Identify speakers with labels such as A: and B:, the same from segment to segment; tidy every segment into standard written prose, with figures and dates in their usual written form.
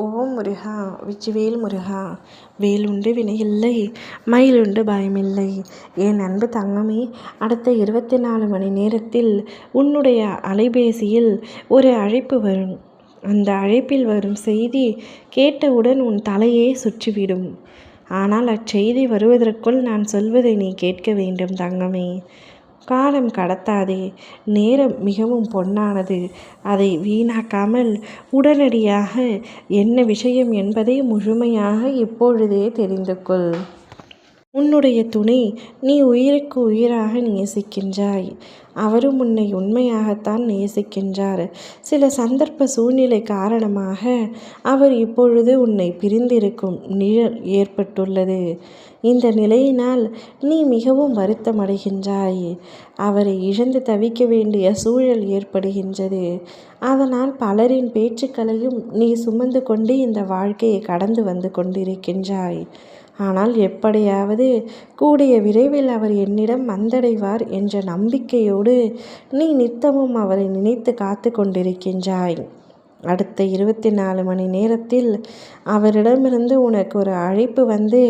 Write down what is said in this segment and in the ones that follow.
A: ஓம் முருகா வெற்றிவேல் முருகா. வேலுண்டு வினையில்லை, மயிலுண்டு பயமில்லை. என் அன்பு தங்கமே, அடுத்த 24 மணி நேரத்தில் உன்னுடைய அலைபேசியில் ஒரு அழைப்பு வரும். அந்த அழைப்பில் வரும் செய்தி கேட்டவுடன் உன் தலையே சுற்றிவிடும். ஆனால் அச்செய்தி வருவதற்குள் நான் சொல்வதை நீ கேட்க வேண்டும் தங்கமே. காலம் கடத்தாதே. நேரம் மிகவும் பொன்னானது. அதை வீணாக்காமல் உடனடியாக என்ன விஷயம் என்பதை முழுமையாக இப்பொழுதே தெரிந்து கொள். உன்னுடைய துணை நீ உயிருக்கு உயிராக நேசிக்கின்றாய். அவரும் உன்னை உண்மையாகத்தான் நேசிக்கின்றார். சில சந்தர்ப்ப சூழ்நிலை காரணமாக அவர் இப்பொழுது உன்னை பிரிந்திருக்கும் நிழல் ஏற்பட்டுள்ளது. இந்த நிலையினால் நீ மிகவும் வருத்தமடைகின்றாய். அவரை இழந்து தவிக்க வேண்டிய சூழல் ஏற்படுகின்றது. அதனால் பலரின் பேச்சுக்களையும் நீ சுமந்து கொண்டு இந்த வாழ்க்கையை கடந்து வந்து கொண்டிருக்கின்றாய். ஆனால் எப்படியாவது கூடிய விரைவில் அவர் என்னிடம் வந்தடைவார் என்ற நம்பிக்கையோடு நீ நித்தமும் அவரை நினைத்து காத்து கொண்டிருக்கின்றாய். அடுத்த 24 மணி நேரத்தில் அவரிடமிருந்து உனக்கு ஒரு அழைப்பு வந்து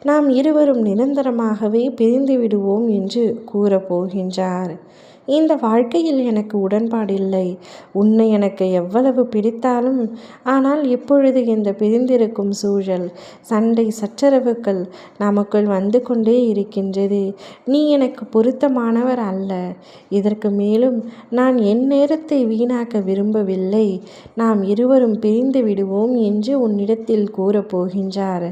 A: நாம் இருவரும் நிரந்தரமாகவே பிரிந்து விடுவோம் என்று கூறப்போகின்றார். இந்த வாழ்க்கையில் எனக்கு உடன்பாடில்லை. உன்னை எனக்கு எவ்வளவு பிடித்தாலும் ஆனால் இப்பொழுது இந்த பிரிந்திருக்கும் சூழல், சண்டை சச்சரவுகள் நமக்குள் வந்து கொண்டே இருக்கின்றது. நீ எனக்கு பொருத்தமானவர் அல்ல. இதற்கு மேலும் நான் என் நேரத்தை வீணாக்க விரும்பவில்லை. நாம் இருவரும் பிரிந்து விடுவோம் என்று உன்னிடத்தில் கூறப்போகின்றார்.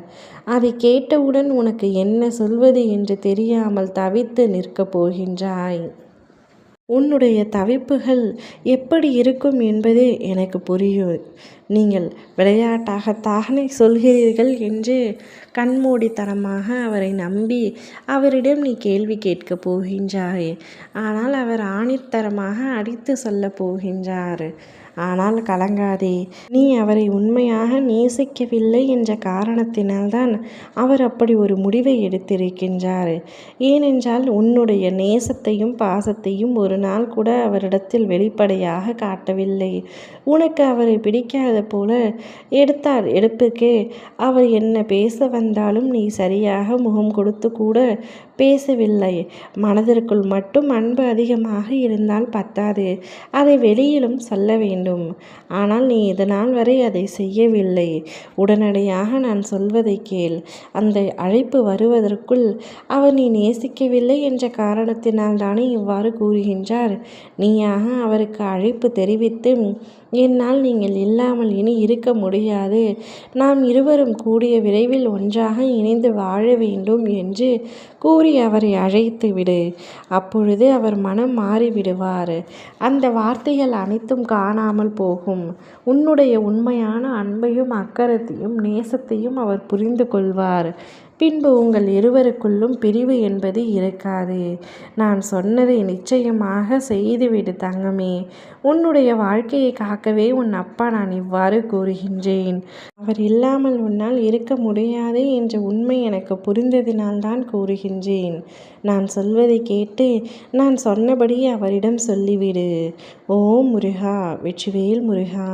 A: அதை கேட்டவுடன் உனக்கு என்ன சொல்வது என்று தெரியாமல் தவித்து நிற்கப் போகின்றாய். உன்னுடைய தவிப்புகள் எப்படி இருக்கும் என்பது எனக்கு புரியும். நீங்கள் விளையாட்டாகத்தானே சொல்கிறீர்கள் என்று கண்மூடித்தனமாக அவரை நம்பி அவரிடம் நீ கேள்வி கேட்கப் போகின்றாய். ஆனால் அவர் ஆணித்தரமாக அடித்து சொல்லப் போகின்றார். ஆனால் கலங்காதே. நீ அவரை உண்மையாக நேசிக்கவில்லை என்ற காரணத்தினால்தான் அவர் அப்படி ஒரு முடிவை எடுத்திருக்கின்றார். ஏனென்றால் உன்னுடைய நேசத்தையும் பாசத்தையும் ஒரு நாள் கூட அவரிடத்தில் வெளிப்படையாக காட்டவில்லை. உனக்கு அவரை பிடிக்காத போல எடுத்தார் எடுப்புக்கே அவர் என்ன பேச வந்தாலும் நீ சரியாக முகம் கொடுத்து கூட பேசவில்லை. மனதிற்குள் மட்டும் அன்பு அதிகமாக இருந்தால் பத்தாது, அதை வெளியிலும் சொல்ல வேண்டும். ஆனால் நீ இதனால் வரை அதை செய்யவில்லை. உடனடியாக நான் சொல்வதை கேள். அந்த அழைப்பு வருவதற்குள் அவர் நீ நேசிக்கவில்லை என்ற காரணத்தினால் தானே இவ்வாறு கூறுகின்றார். நீயாக அவருக்கு அழைப்பு தெரிவித்து என்னால் நீங்கள் இல்லாமல் இனி இருக்க முடியாது, நாம் இருவரும் கூடிய விரைவில் ஒன்றாக இணைந்து வாழ வேண்டும் என்று கூறி அவரை அழைத்து விடு. அப்பொழுது அவர் மனம் மாறிவிடுவார். அந்த வார்த்தைகள் அனைத்தும் காணாமல் போகும். உன்னுடைய உண்மையான அன்பையும் அக்கறையையும் நேசத்தையும் அவர் புரிந்து கொள்வார். பின்பு உங்கள் இருவருக்குள்ளும் பிரிவு என்பது இருக்காது. நான் சொன்னதை நிச்சயமாக செய்துவிடு தங்கமே. உன்னுடைய வாழ்க்கையை காக்கவே உன் அப்பா நான் இவ்வாறு கூறுகின்றேன். அவர் இல்லாமல் உன்னால் இருக்க முடியாது என்ற உண்மை எனக்கு புரிந்ததினால்தான் கூறுகின்றேன். நான் சொல்வதை கேட்டு நான் சொன்னபடி அவரிடம் சொல்லிவிடு. ஓம் முருகா வெற்றிவேல் முருகா.